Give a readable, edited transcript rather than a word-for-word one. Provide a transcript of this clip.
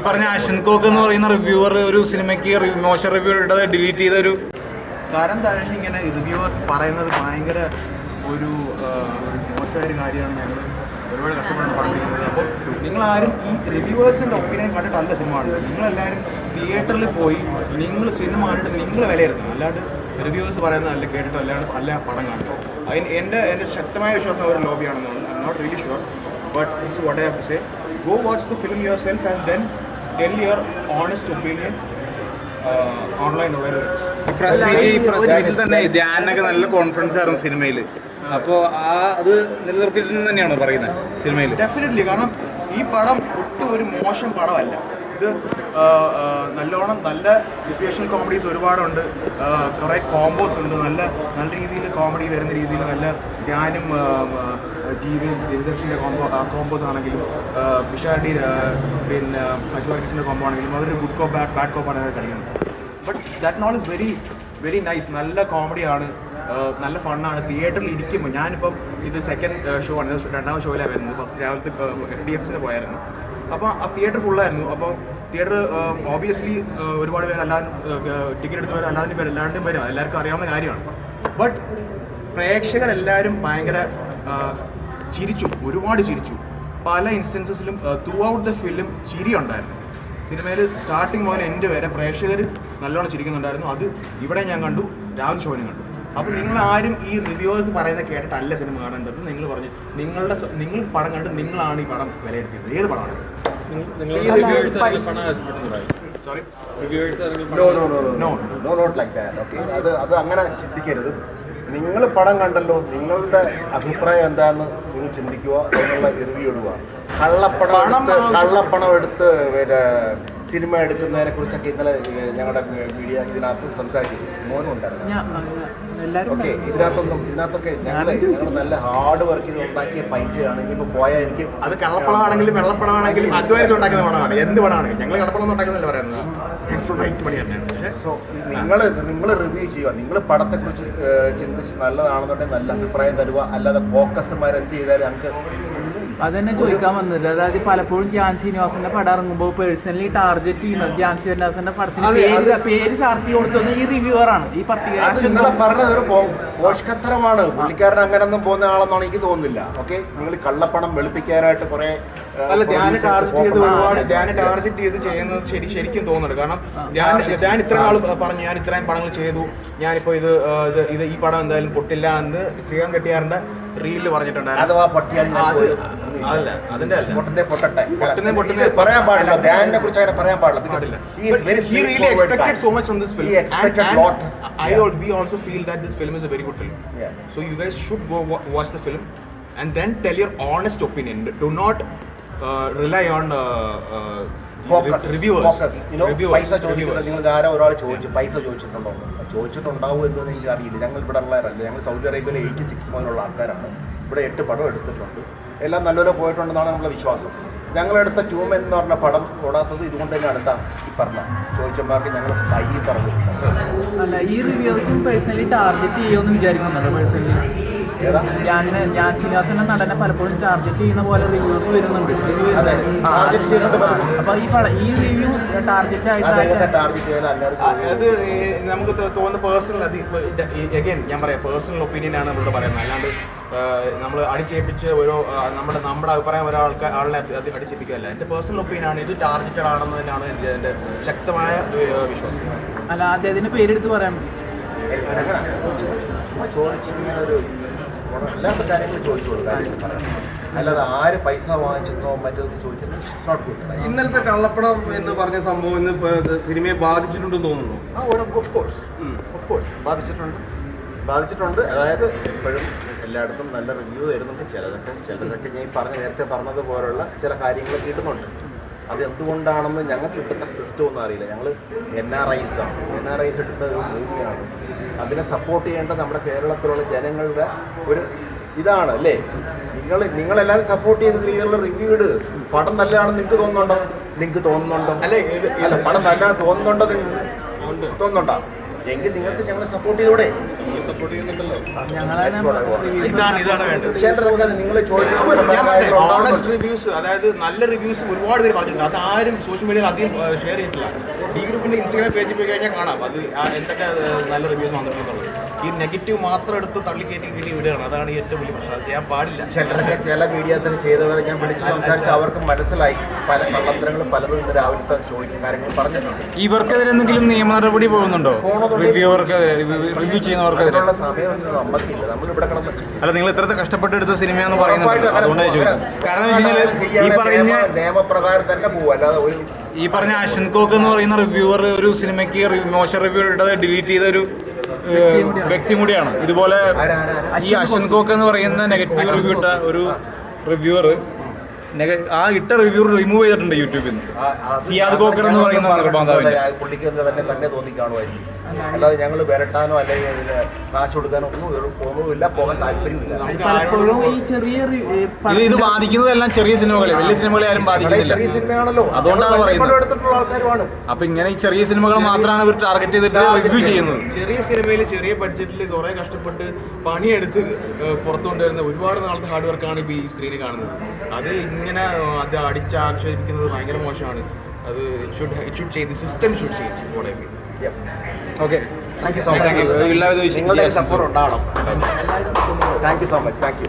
പറഞ്ഞ അശ്വൻകോക്ക് എന്ന് പറയുന്ന റിവ്യൂവർ ഒരു സിനിമയ്ക്ക് മോശം റിവ്യൂ ഇട്ടത് ഡിലീറ്റ് ചെയ്ത ഒരു തരം താഴ്ച ഇങ്ങനെ റിവ്യൂവേഴ്സ് പറയുന്നത് ഭയങ്കര ഒരു മോശമായ ഒരു കാര്യമാണ്. ഞങ്ങൾ ഒരുപാട് കഷ്ടപ്പെട്ടാണ് പറഞ്ഞിരിക്കുന്നത്. അപ്പോൾ നിങ്ങളാരും ഈ റിവ്യൂവേഴ്സിൻ്റെ ഒപ്പീനിയൻ കണ്ടിട്ടല്ല സിനിമ കാണുന്നത്. നിങ്ങളെല്ലാവരും തിയേറ്ററിൽ പോയി നിങ്ങൾ സിനിമ കണ്ടിട്ട് നിങ്ങൾ വിലയിരുത്തണം. അല്ലാണ്ട് റിവ്യൂവേഴ്സ് പറയുന്നത് അല്ല കേട്ടിട്ടോ അല്ല പടം കാണുന്നത്. എൻ്റെ ശക്തമായ വിശ്വാസം ഒരു ലോബിയാണെന്നാണ്. I am not really sure, but this what I have to say. Go watch the film yourself and then tell your honest opinion online. തന്നെ ധ്യാനൊക്കെ നല്ല കോൺഫിഡൻസ് ആയിരുന്നു സിനിമയിൽ. അപ്പോൾ അത് നിലനിർത്തിയിട്ടെന്ന് തന്നെയാണോ പറയുന്നത് സിനിമയിൽ? ഡെഫിനറ്റ്ലി. കാരണം ഈ പടം ഒട്ടും ഒരു മോശം പടമല്ല. ഇത് നല്ലോണം നല്ല സിറ്റുവേഷണൽ കോമഡീസ് ഒരുപാടുണ്ട്, കുറേ കോമ്പോസ് ഉണ്ട്, നല്ല നല്ല രീതിയിൽ കോമഡി വരുന്ന രീതിയിൽ നല്ല ധ്യാനും ജീവിയും ദിനദർശിൻ്റെ കോമ്പോസ് ആണെങ്കിലും പിഷാരടി പിന്നെ മറ്റുള്ള കോമ്പോ ആണെങ്കിലും അതൊരു ഗുഡ് കോപ്പ് ബാഡ് കോപ്പാണ് അത് കളിക്കുന്നത്. But that not is very very nice. നല്ല കോമഡിയാണ്, നല്ല ഫണ്ണാണ്. തിയേറ്ററിൽ ഇരിക്കുമ്പോൾ ഞാനിപ്പം ഇത് സെക്കൻഡ് ഷോ ആണ്, രണ്ടാമത്തെ ഷോയിലാണ് വരുന്നത്. ഫസ്റ്റ് രാവിലത്തെ FDFസിന് പോയായിരുന്നു. അപ്പോൾ ആ തിയേറ്റർ ഫുള്ളായിരുന്നു. അപ്പോൾ തിയേറ്റർ ഓബിയസ്ലി ഒരുപാട് പേര് എല്ലാവരും ടിക്കറ്റ് എടുത്തവർ എല്ലാവരും പേര് എല്ലാവരുടെയും പേരും എല്ലാവർക്കും അറിയാവുന്ന കാര്യമാണ്. ബട്ട് പ്രേക്ഷകരെല്ലാവരും ഭയങ്കര ചിരിച്ചു, ഒരുപാട് ചിരിച്ചു. പല ഇൻസ്റ്റൻസസിലും ത്രൂ ഔട്ട് ദ ഫിലിം ചിരി ഉണ്ടായിരുന്നു. സിനിമയിൽ സ്റ്റാർട്ടിങ് മുതൽ എൻ്റെ വരെ പ്രേക്ഷകർ നല്ലോണം ചിരിക്കുന്നുണ്ടായിരുന്നു. അത് ഇവിടെ ഞാൻ കണ്ടു, രാവിലെ ഷോയിനും കണ്ടു. അപ്പോൾ നിങ്ങളാരും ഈ റിവ്യൂവേഴ്സ് പറയുന്നത് കേട്ടിട്ടല്ല സിനിമ കാണേണ്ടത്. നിങ്ങൾ പറഞ്ഞു നിങ്ങൾ പടം കണ്ട് നിങ്ങളാണ് ഈ പടം വിലയിരുത്തിയത്. ഏത് പടമാണ്? Sorry, not like that. Okay, അത് അങ്ങനെ ചിന്തിക്കരുത്. നിങ്ങൾ പടം കണ്ടല്ലോ, നിങ്ങളുടെ അഭിപ്രായം എന്താണെന്ന് നിങ്ങൾ ചിന്തിക്കുക, നിങ്ങളുടെ റിവ്യൂ ഇടുക. കള്ളപ്പണം എടുത്ത് പിന്നെ സിനിമ എടുക്കുന്നതിനെ കുറിച്ചൊക്കെ ഇന്നലെ ഞങ്ങളുടെ മീഡിയ ഇതിനകത്ത് സംസാരിച്ചു. മോനും ഉണ്ടായിരുന്നു. ഓക്കെ, ഇതിനകത്തൊക്കെ ഞങ്ങൾ നല്ല ഹാർഡ് വർക്ക് ചെയ്ത് ഉണ്ടാക്കിയ പൈസയാണ്. ഇനിയിപ്പോൾ പോയാൽ എനിക്ക് അത് കള്ളപ്പണമാണെങ്കിലും വെള്ളപ്പണമാണെങ്കിലും അധ്വാനിച്ച് ഉണ്ടാക്കുന്ന പണമാണ്. എന്ത് പണമാണെങ്കിൽ ഞങ്ങൾ കള്ളപ്പണം ഉണ്ടാക്കുന്നതല്ല പറയുന്നത്. സോ നിങ്ങൾ റിവ്യൂ ചെയ്യുക. നിങ്ങൾ പടത്തെക്കുറിച്ച് ചിന്തിച്ച് നല്ലതാണെന്നുണ്ടെങ്കിൽ നല്ല അഭിപ്രായം തരുക. അല്ലാതെ ഫോക്കസ്മാർ എന്ത് ചെയ്താലും ഞങ്ങൾക്ക് അതന്നെ ചോദിക്കാൻ വന്നില്ല. അതായത് പലപ്പോഴും ധ്യാൻ ശ്രീനിവാസന്റെ പടം ഇറങ്ങുമ്പോൾ പേഴ്സണലി ടാർഗറ്റ് ചെയ്യുന്നത് ധ്യാൻ ശ്രീനിവാസന്റെ പടത്തിന് പേര് ചാർത്തി കൊടുത്തുന്ന ഈ റിവ്യൂവറാണ്. ഈ പട്ടിക പറഞ്ഞത് ഒരു പോഷകത്തരമാണ്. പുള്ളിക്കാരൻ അങ്ങനൊന്നും പോകുന്ന ആളെന്നാണ് എനിക്ക് തോന്നുന്നില്ല. ഓക്കെ, നിങ്ങൾ കള്ളപ്പണം വെളുപ്പിക്കാനായിട്ട് കുറെ ടാർഗറ്റ് ചെയ്ത് ചെയ്യുന്നത് ശരിക്കും തോന്നുന്നുണ്ട്. കാരണം ഞാൻ ഇത്ര നാൾ പറഞ്ഞു ഞാൻ ഇത്രയും പടങ്ങൾ ചെയ്തു, ഞാനിപ്പോൾ ഇത് ഈ പടം എന്തായാലും പൊട്ടില്ല എന്ന് ശ്രീകാന്ത് കെട്ടിയാറിന്റെ റീലിൽ പറഞ്ഞിട്ടുണ്ടായിരുന്നു. അതല്ല, അതിന്റെ അല്ല, പൊട്ടട്ടെ പറയാൻ പാടില്ല. ധ്യാനിനെ കുറിച്ച് അങ്ങനെ പറയാൻ പാടില്ല. He really expected so much from this film. We also feel that this film is a very good film. Yeah. So you guys should go watch the film and then tell your honest opinion. Do not rely on reviewers. പൈസ ചോദിക്കുന്നത് നിങ്ങൾ ആരോ ഒരാൾ പൈസ ചോദിച്ചിട്ടുണ്ടാവും എന്നൊന്നും എനിക്ക് അറിയില്ല. ഞങ്ങൾ ഇവിടെ ഉള്ളവരല്ല. ഞങ്ങൾ സൗദി അറേബ്യയിലെ 86 മുതലുള്ള ആൾക്കാരാണ്. ഇവിടെ 8 പടം എടുത്തിട്ടുണ്ട്. എല്ലാം നല്ലപോലെ പോയിട്ടുണ്ടെന്നാണ് നമ്മളെ വിശ്വാസം. ഞങ്ങളെടുത്ത ട്യൂമൻ എന്ന് പറഞ്ഞ പടം ഓടാത്തത് ഇതുകൊണ്ട് തന്നെ അടുത്ത ഈ പറഞ്ഞ ചോദിച്ചമാർക്ക് ഞങ്ങൾ കൈ പറഞ്ഞു. അല്ല, ഈ റിവ്യൂസും പേഴ്സണലി ടാർഗറ്റ് ചെയ്യുമെന്ന് വിചാരിക്കുന്നുണ്ടോ? പേഴ്സണലി ഞാൻ ശ്രീനിവാസന്റെ നടനെ പലപ്പോഴും ടാർഗറ്റ് ചെയ്യുന്ന പോലെ റിവ്യൂസ് വരുന്നുണ്ട്. അപ്പൊ ഈ റിവ്യൂ ടാർഗറ്റ് ആയിട്ട് അത് നമുക്ക് തോന്നുന്ന പേഴ്സണൽ ഞാൻ പറയാം പേഴ്സണൽ ഒപ്പീനിയൻ ആണ് നമ്മൾ പറയുന്നത്. അല്ലാണ്ട് നമ്മൾ അടിച്ചേപ്പിച്ച് നമ്മുടെ അഭിപ്രായം ആളിനെ അടിച്ചേപ്പിക്കുകയല്ല. എൻ്റെ പേഴ്സണൽ ഒപ്പീനിയൻ ആണ്. ഇത് ടാർഗറ്റഡ് ആണെന്നതിനാണ് എൻ്റെ ശക്തമായ വിശ്വാസം. അല്ല, അദ്ദേഹത്തിന്റെ പേരെടുത്ത് പറയാൻ അല്ലാത്ത കാര്യങ്ങൾ ചോദിച്ചു കൊടുക്കുക. അല്ലാതെ ആര് പൈസ വാങ്ങിച്ചെന്നോ മറ്റൊന്നും ചോദിക്കുന്നത്. ഇന്നലത്തെ കള്ളപ്പണം എന്ന് പറഞ്ഞ സംഭവം ഇന്ന് സിനിമയെ ബാധിച്ചിട്ടുണ്ടെന്ന് തോന്നുന്നു. ഓഫ് കോഴ്സ് ബാധിച്ചിട്ടുണ്ട്. അതായത് ഇപ്പോഴും എല്ലായിടത്തും നല്ല റിവ്യൂ തരുന്നുണ്ട്. ചിലതൊക്കെ ഞാൻ നേരത്തെ പറഞ്ഞതുപോലുള്ള ചില കാര്യങ്ങൾ കിട്ടുന്നുണ്ട്. അത് എന്തുകൊണ്ടാണെന്ന് ഞങ്ങൾക്ക് ഇവിടുത്തെ സിസ്റ്റം ഒന്നും അറിയില്ല. ഞങ്ങൾ NRIs എടുത്ത ഒരു മൂവിയാണ്. അതിനെ സപ്പോർട്ട് ചെയ്യേണ്ടത് നമ്മുടെ കേരളത്തിലുള്ള ജനങ്ങളുടെ ഒരു ഇതാണ് അല്ലേ. നിങ്ങളെല്ലാവരും സപ്പോർട്ട് ചെയ്ത രീതിയിലുള്ള റിവ്യൂ ഇട്. പടം നല്ലതാണെന്ന് നിങ്ങൾക്ക് തോന്നുന്നുണ്ടോ? അല്ല, പടം നല്ലതാണെന്ന് തോന്നുന്നുണ്ടോ? നിങ്ങൾക്ക് തോന്നുന്നുണ്ടോ? എങ്കിൽ നിങ്ങൾക്ക് ഞങ്ങളെ സപ്പോർട്ട് ചെയ്തൂടെ? ഞങ്ങളാണ് ഇതാണ് വേണ്ടത്. ചിലരൊക്കെ നിങ്ങൾ ഓണസ്റ്റ് റിവ്യൂസ്, അതായത് നല്ല റിവ്യൂസ് ഒരുപാട് പേര് പറഞ്ഞിട്ടുണ്ട്. അത് ആരും സോഷ്യൽ മീഡിയയിൽ അധികം ഷെയർ ചെയ്തിട്ടില്ല. ഈ ഗ്രൂപ്പിന്റെ ഇൻസ്റ്റാഗ്രാം പേജിൽ പോയി കഴിഞ്ഞാൽ കാണാം അത് എന്തൊക്കെ നല്ല റിവ്യൂസ് വന്നിട്ടുണ്ടെന്നുള്ളത്. ഈ നെഗറ്റീവ് മാത്രം എടുത്ത് തള്ളിക്കയറ്റി കിട്ടി വിടുകയാണ്. അതാണ് ഏറ്റവും വലിയ പ്രശ്നം. അത് ചെയ്യാൻ പാടില്ല. ചിലരൊക്കെ ചില മീഡിയാസിന് ചെയ്തവരെ ഞാൻ വിളിച്ച് സംസാരിച്ച് അവർക്ക് മനസ്സിലായി പല കള്ളത്തരങ്ങളും പലതും ഇന്ന് രാവിലത്തെ ഷോയ്ക്ക് കാര്യങ്ങൾ പറഞ്ഞിട്ടുണ്ട്. ഇവർക്കെതിരെ എന്തെങ്കിലും നിയമ നടപടി പോകുന്നുണ്ടോ? റിവ്യൂ ചെയ്യുന്നവർക്കെതിരെ അതിനുള്ള സമയം നമ്മക്കില്ല. നമ്മളിവിടെ കിടന്ന് അല്ല, നിങ്ങൾ ഇത്രത്തെ കഷ്ടപ്പെട്ടെടുത്ത സിനിമയെന്ന് പറയുന്നത് അതുകൊണ്ടാണ് ചോദിച്ചത്. കാരണം എന്ന് വെച്ചാൽ ഈ പറഞ്ഞ നിയമപ്രകാരം തന്നെ പോകും. അല്ലാതെ ഒരു ഈ പറഞ്ഞ അശ്വൻകോക്ക് എന്ന് പറയുന്ന റിവ്യൂവർ ഒരു സിനിമയ്ക്ക് മോശം റിവ്യൂ ഇട്ടത് ഡിലീറ്റ് ചെയ്ത ഒരു വ്യക്തി കൂടിയാണ്. ഇതുപോലെ ഈ അശ്വൻകോക്ക് എന്ന് പറയുന്ന നെഗറ്റീവ് റിവ്യൂ ഇട്ട ഒരു റിവ്യൂവർ ആ ഇട്ട റിവ്യൂ റിമൂവ് ചെയ്തിട്ടുണ്ട് യൂട്യൂബിൽ നിന്ന്. സിയാദ് കോക്കർ എന്ന് പറയുന്ന നിർമ്മാതാവിന്റെ പുള്ളിക്ക് തന്നെ തോന്നി കാണുമായിരിക്കും. അല്ലാതെ ഞങ്ങൾ വരട്ടാനോ അല്ലെങ്കിൽ കാശ് കൊടുക്കാനോ ഒന്നുമില്ല, പോകാൻ താല്പര്യമില്ല. പലപ്പോഴും ഈ ചെറിയ ഇത് ബാധിക്കുന്നതെല്ലാം ചെറിയ സിനിമകളെ, വലിയ സിനിമകളെ ആരും ബാധിക്കുന്നില്ല. ചെറിയ സിനിമയാണല്ലോ, അതുകൊണ്ടാണ് പറയുന്നത്. എടുത്തിട്ടുള്ള ആൾക്കാരുമാണ്. അപ്പൊ ഇങ്ങനെ ഈ ചെറിയ സിനിമകൾ മാത്രമാണ് ഇവർ ടാർഗറ്റ് ചെയ്തിട്ട് റിവ്യൂ ചെയ്യുന്നത്. ചെറിയ സിനിമയിൽ ചെറിയ ബഡ്ജറ്റിൽ കുറെ കഷ്ടപ്പെട്ട് പണിയെടുത്ത് പുറത്തു കൊണ്ടുവരുന്ന ഒരുപാട് നാളത്തെ ഹാർഡ് വർക്കാണ് ഇപ്പോൾ ഈ സ്ക്രീനിൽ കാണുന്നത്. അത് ഇങ്ങനെ അത് അടിച്ചാക്ഷേപിക്കുന്നത് ഭയങ്കര മോശമാണ്. അത് it should change, system should change. For I feel. Okay, thank you so much. എല്ലാവിധ നിങ്ങളുടെ സപ്പോർട്ട് ഉണ്ടാവണം. Thank you so much. Thank U.